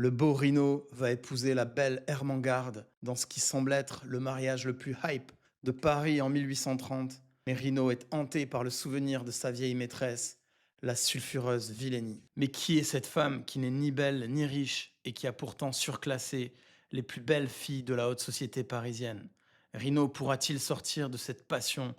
Le beau Rino va épouser la belle Ermengarde dans ce qui semble être le mariage le plus hype de Paris en 1830. Mais Rino est hanté par le souvenir de sa vieille maîtresse, la sulfureuse Villénie. Mais qui est cette femme qui n'est ni belle ni riche et qui a pourtant surclassé les plus belles filles de la haute société parisienne? Rino pourra-t-il sortir de cette passion?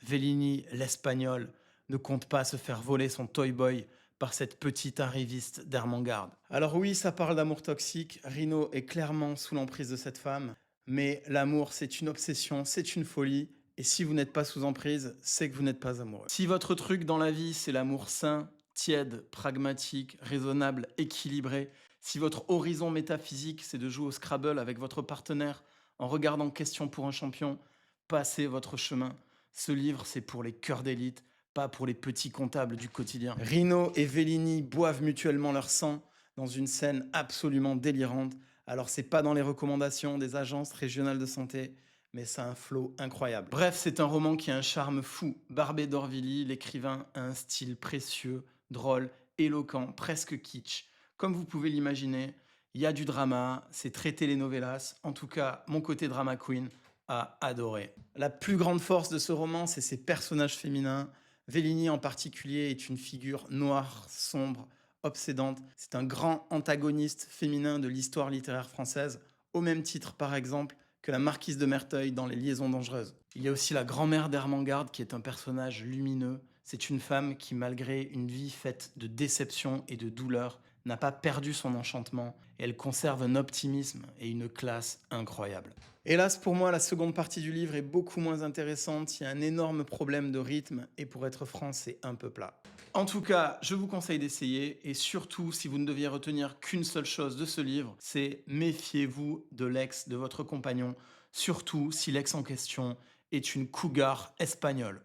Vellini, l'Espagnol, ne compte pas se faire voler son toy boy par cette petite arriviste d'Ermengarde. Alors oui, ça parle d'amour toxique, Rino est clairement sous l'emprise de cette femme, mais l'amour c'est une obsession, c'est une folie, et si vous n'êtes pas sous emprise, c'est que vous n'êtes pas amoureux. Si votre truc dans la vie c'est l'amour sain, tiède, pragmatique, raisonnable, équilibré, si votre horizon métaphysique c'est de jouer au Scrabble avec votre partenaire en regardant Question pour un champion, passez votre chemin. Ce livre, c'est pour les cœurs d'élite, pas pour les petits comptables du quotidien. Rino et Vellini boivent mutuellement leur sang dans une scène absolument délirante. Alors c'est pas dans les recommandations des agences régionales de santé, mais ça a un flow incroyable. Bref, c'est un roman qui a un charme fou. Barbé d'Aurevilly, l'écrivain a un style précieux, drôle, éloquent, presque kitsch. Comme vous pouvez l'imaginer, il y a du drama, c'est très telenovelas. En tout cas, mon côté drama queen a adoré. La plus grande force de ce roman, c'est ses personnages féminins. Vellini en particulier est une figure noire, sombre, obsédante. C'est un grand antagoniste féminin de l'histoire littéraire française, au même titre par exemple que la marquise de Merteuil dans Les Liaisons dangereuses. Il y a aussi la grand-mère d'Ermengarde qui est un personnage lumineux. C'est une femme qui, malgré une vie faite de déception et de douleur, n'a pas perdu son enchantement et elle conserve un optimisme et une classe incroyables. Hélas pour moi, la seconde partie du livre est beaucoup moins intéressante, il y a un énorme problème de rythme et pour être franc, c'est un peu plat. En tout cas, je vous conseille d'essayer et surtout, si vous ne deviez retenir qu'une seule chose de ce livre, c'est méfiez-vous de l'ex de votre compagnon, surtout si l'ex en question est une cougar espagnole.